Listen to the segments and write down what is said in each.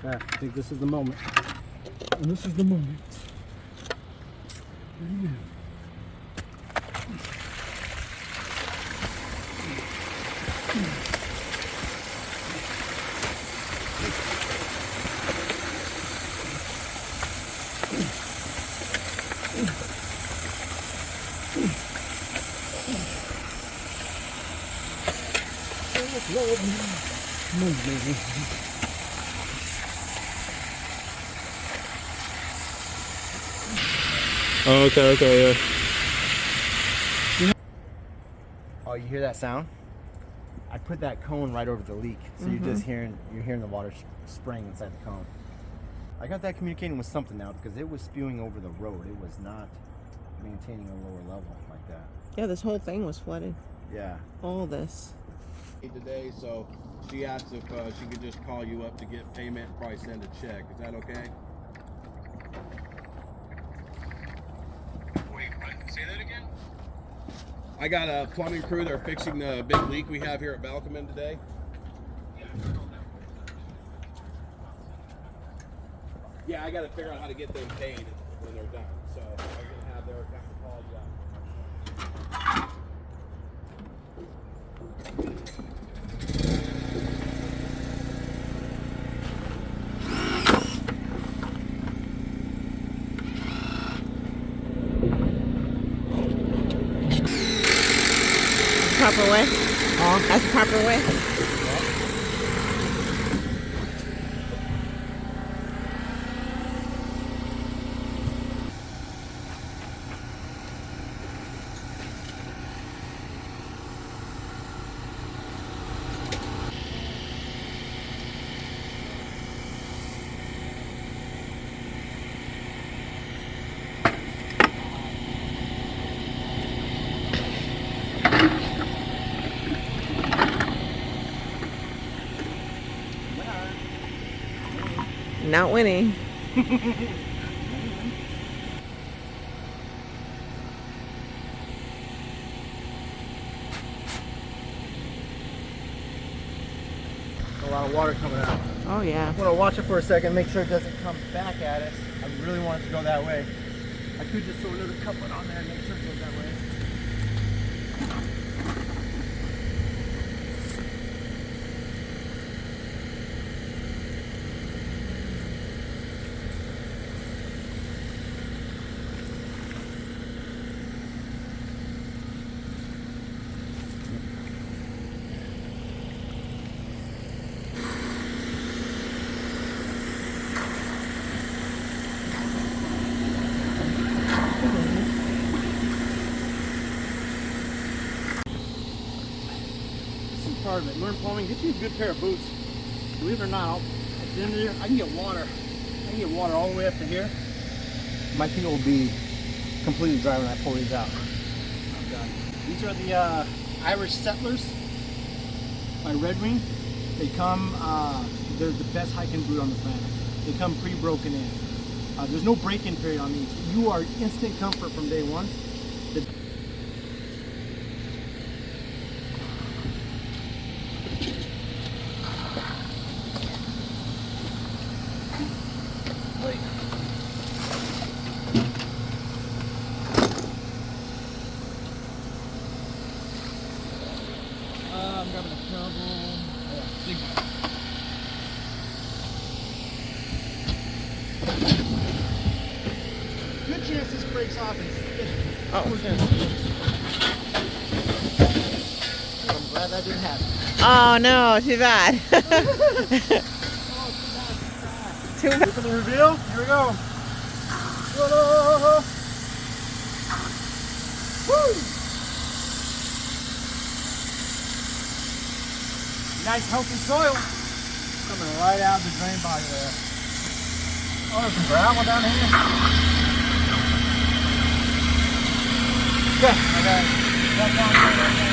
I think this is the moment. And this is the moment. What do you do? Oh, okay, yeah. Oh, you hear that sound? I put that cone right over the leak, so you're hearing the water spraying inside the cone. I got that communicating with something now because it was spewing over the road. It was not maintaining a lower level like that. Yeah, this whole thing was flooded. Yeah. All this. Today, so she asked if she could just call you up to get payment and probably send a check. Is that okay? Wait, what? Say that again? I got a plumbing crew. They're fixing the big leak we have here at Balcomin today. Yeah, I got to figure out how to get them paid when they're done. So I'm gonna have their account call you up. Proper way? That's the proper way? Not winning. A lot of water coming out. Oh yeah. I want to watch it for a second, make sure it doesn't come back at us. I really want it to go that way. I could just throw another couplet on there and make sure it goes that way. Part of it. Learn plumbing. Get you a good pair of boots. Believe it or not, at the end of the year, I can get water. I can get water all the way up to here. My feet will be completely dry when I pull these out. I'm done. These are the Irish Settlers by Red Wing. They come. They're the best hiking boot on the planet. They come pre-broken in. There's no break-in period on these. You are instant comfort from day one. I'm grabbing a shovel. Big one. Good chance this breaks off and Oh. I'm glad that didn't happen. Oh no, too bad. Too bad. For the reveal, here we go. Whoa. Woo! Nice healthy soil. Coming right out of the drain body there. Oh, there's some gravel down here. Okay, I got it. That's on there.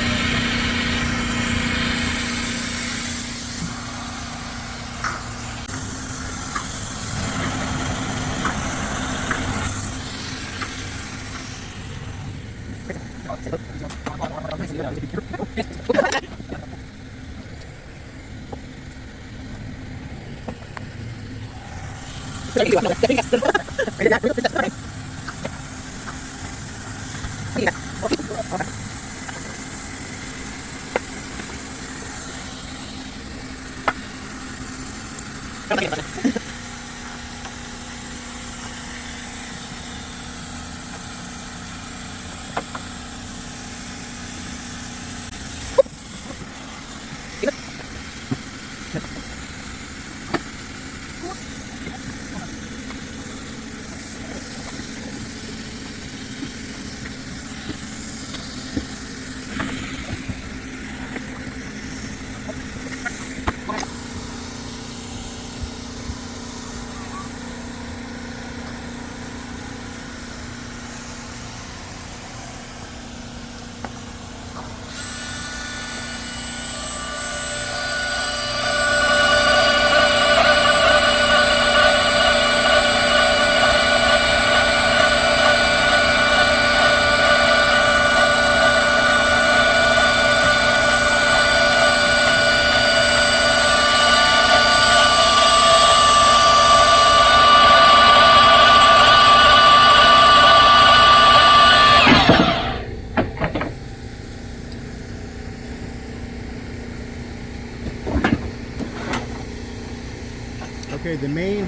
Okay, the main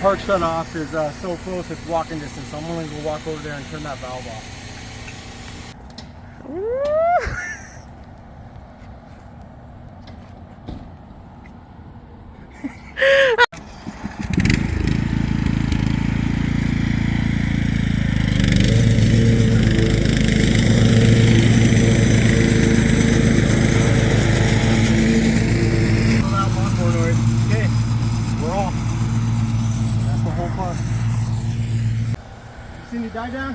park shut off is so close it's walking distance, so I'm only gonna walk over there and turn that valve off. Seen you die down?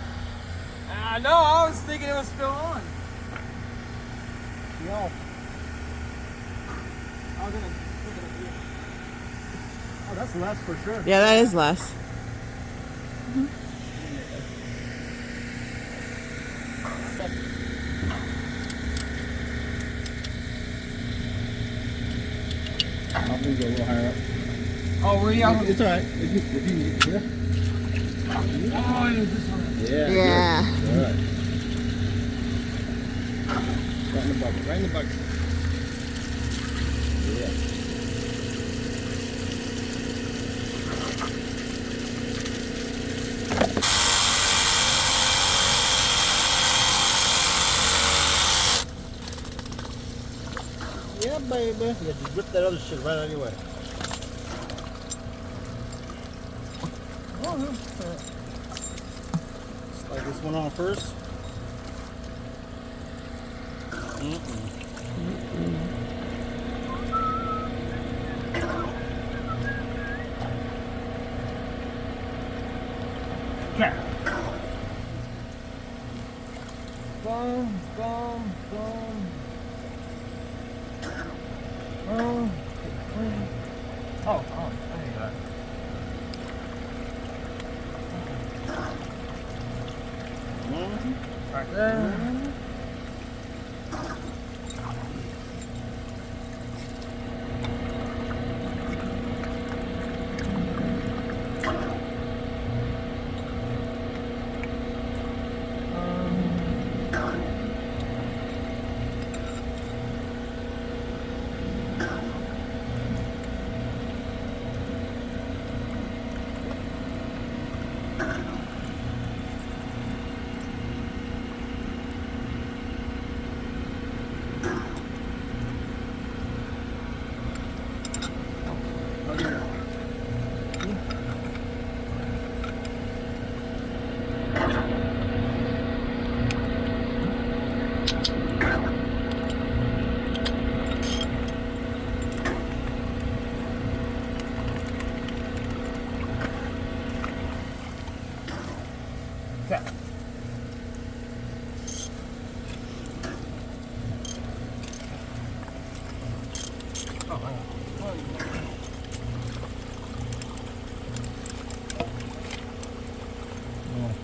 No, I was thinking it was still on. No. I was gonna look it up here. Oh, that's less for sure. Yeah, that is less. I'll move it a little higher up. Oh, were you? It's alright. If you need, yeah. Oh, is this one? Yeah. Yeah. All right. Right in the bucket. Right in the bucket. Yeah. Yeah, baby. Yeah, just rip that other shit right out of your way. Slide this one on first. Okay. Boom, boom, boom. Oh, I need that. Right there.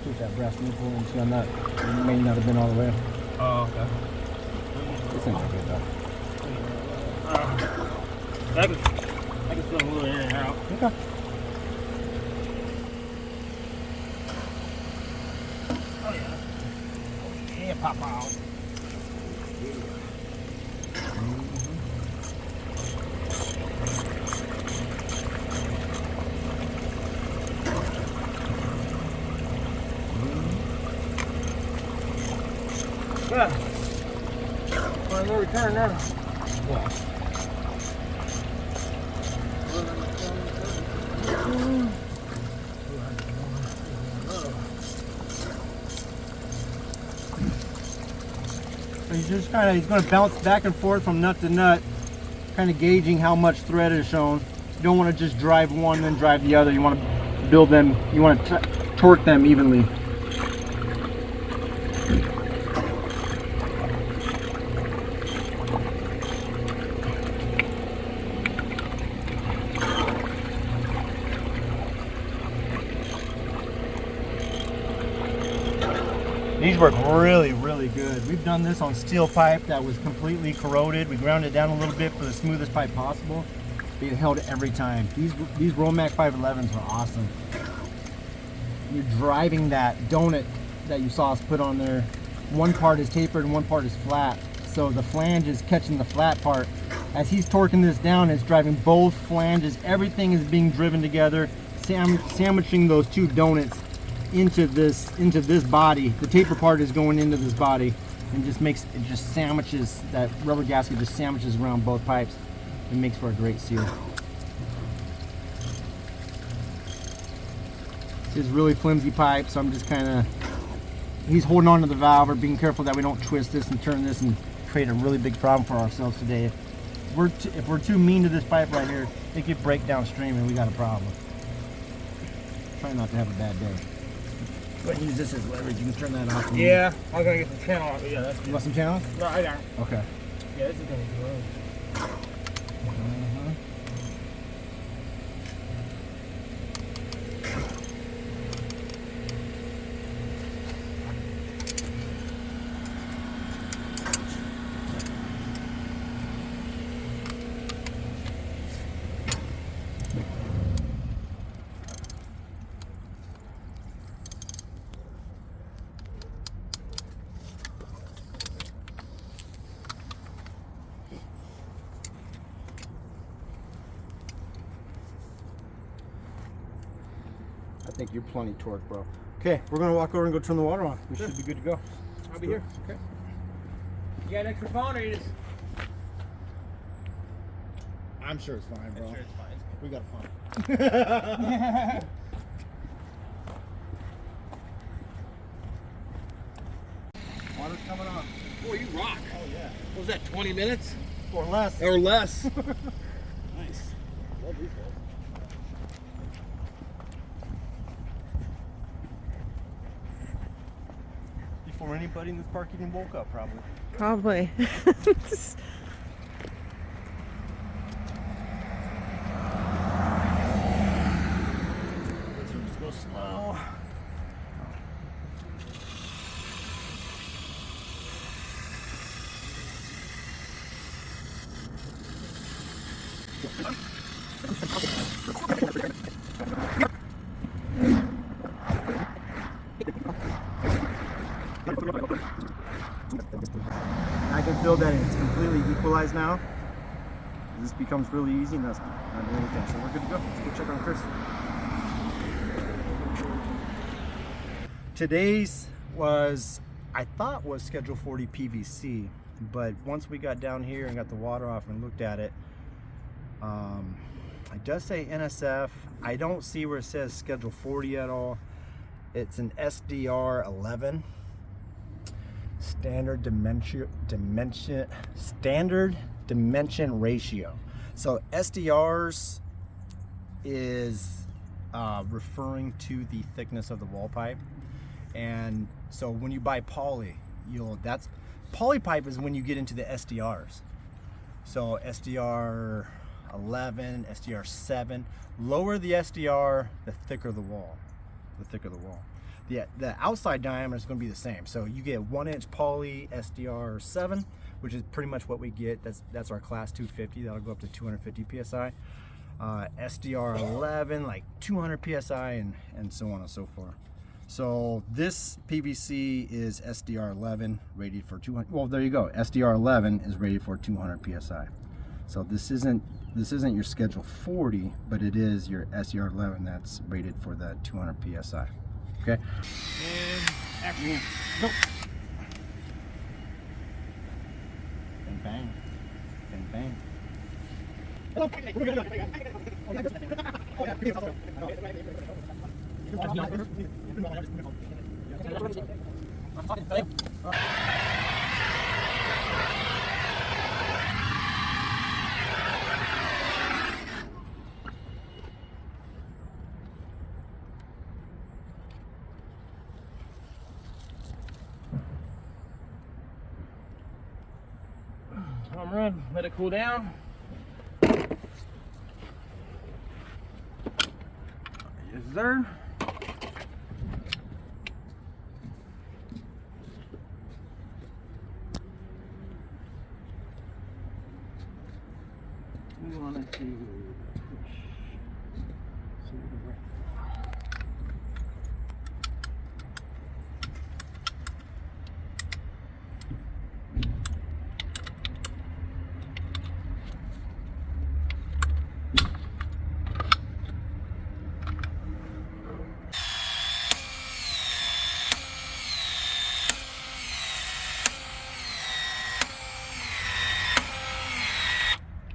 Take that brass nipple and see on that. It may not have been all the way. Oh, okay. It's in there good though. I can feel a little in and out. Okay. pop out. Yeah. Want to return there? Well, So he's just he's going to bounce back and forth from nut to nut, kind of gauging how much thread is shown. You don't want to just drive one and then drive the other. You want to build them, you want to torque them evenly. These work really, really good. We've done this on steel pipe that was completely corroded. We ground it down a little bit for the smoothest pipe possible. It held every time. These Romac 511s are awesome. You're driving that donut that you saw us put on there. One part is tapered and one part is flat. So the flange is catching the flat part. As he's torquing this down, it's driving both flanges. Everything is being driven together, sandwiching those two donuts into this body. The taper part is going into this body and just sandwiches, that rubber gasket just sandwiches around both pipes and makes for a great seal. This is really flimsy pipe, so I'm just he's holding on to the valve, or being careful that we don't twist this and turn this and create a really big problem for ourselves today. If we're too mean to this pipe right here, it could break downstream and we got a problem. Try not to have a bad day. Go ahead and use this as leverage. You can turn that off. Yeah, I was gonna get some channel out. Yeah, that's You good. want some channels? No, I don't. Okay. Yeah, this is gonna be good. I think you're plenty torque, bro. Okay, we're gonna walk over and go turn the water on. We should be good to go. I'll be here. Okay. You got an extra phone, or you just? I'm sure it's fine, bro. I'm sure it's fine. We got a pump. Water's coming on. Boy, you rock. Oh yeah. What was that, 20 minutes? Or less. Or less. Nice. Love these guys. Before anybody in this park even woke up, probably. Probably. So just go slow. I can feel that it's completely equalized now. This becomes really easy, and that's not doing anything. So we're good to go. Let's go check on Chris. Today's I thought was schedule 40 PVC, but once we got down here and got the water off and looked at it, it does say NSF. I don't see where it says schedule 40 at all. It's an SDR 11. Standard dimension ratio. So SDRs is referring to the thickness of the wall pipe, and so when you buy poly, poly pipe is when you get into the SDRs. So SDR 11, SDR 7. Lower the SDR, the thicker the wall. The outside diameter is going to be the same. So you get 1-inch poly SDR 7, which is pretty much what we get. That's our class 250. That'll go up to 250 psi. SDR 11, like 200 psi, and so on and so forth. So this PVC is SDR11, rated for 200. Well, there you go. SDR11 is rated for 200 psi. So this isn't your Schedule 40, but it is your SDR11 that's rated for the 200 psi. Okay. And action. Go. Bang bang. Bang bang. I'm run. Let it cool down. Yes, sir. We wanted to push. So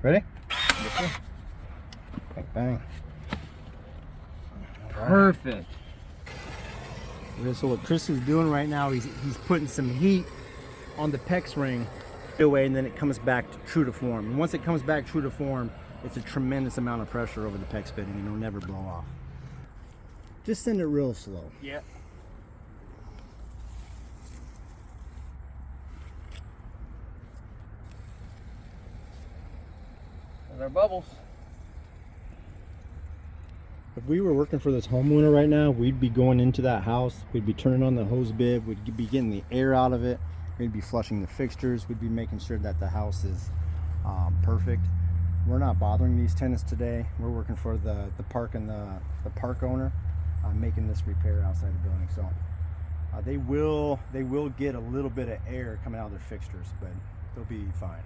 Ready? Bang bang. perfect. Okay, so what Chris is doing right now, he's putting some heat on the PEX ring away, and then it comes back to true to form. And once it comes back true to form, it's a tremendous amount of pressure over the PEX fitting, and it'll never blow off. Just send it real slow. Yeah. There's our bubbles. If we were working for this homeowner right now, we'd be going into that house, we'd be turning on the hose bib, we'd be getting the air out of it, we'd be flushing the fixtures, we'd be making sure that the house is perfect. We're not bothering these tenants today. We're working for the park and the park owner, making this repair outside the building. So they will get a little bit of air coming out of their fixtures, but they'll be fine.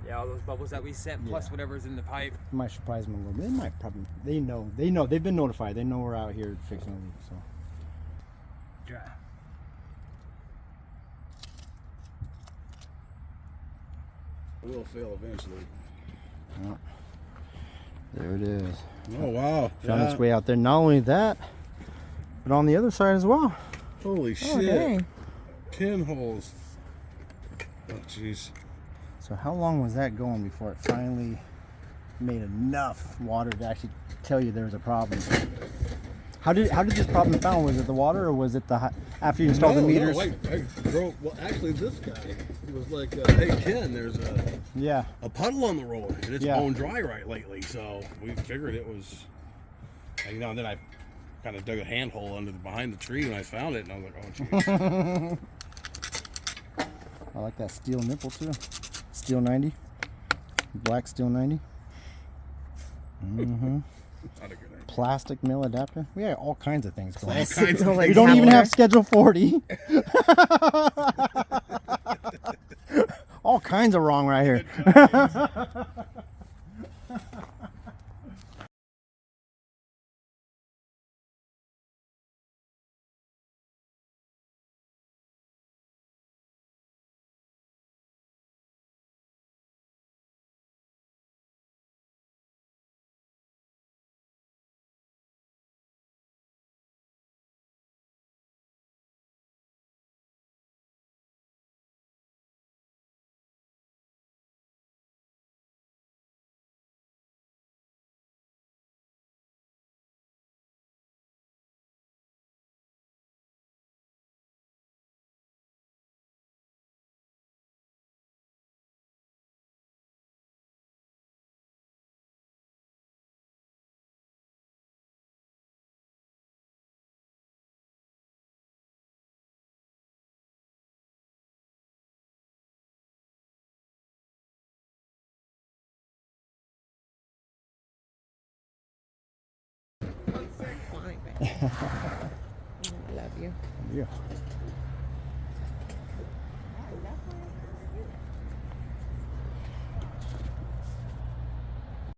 Yeah, all those bubbles that we set, plus whatever's in the pipe. It might surprise them a little bit. They might probably, they know, they've been notified. They know we're out here fixing a leak, so. Dry. Will fail eventually. Yeah. There it is. Oh wow! Found its way out there. Not only that, but on the other side as well. Holy shit! dang. Pinholes. Oh jeez. So how long was that going before it finally made enough water to actually tell you there was a problem? How did this problem found? Was it the water, or was it the after you installed the meters? No, I drove. Well, actually, this guy was like, "Hey Ken, there's a puddle on the road, and it's bone dry right lately." So we figured it was, you know. And then I kind of dug a handhole behind the tree when I found it, and I was like, "Oh, geez." I like that steel nipple too. Steel 90, black steel 90. Mm-hmm. Not a good idea. Plastic mill adapter. We have all kinds of things going. All kinds of We don't even have Schedule 40. All kinds of wrong right here. I love you. Yeah.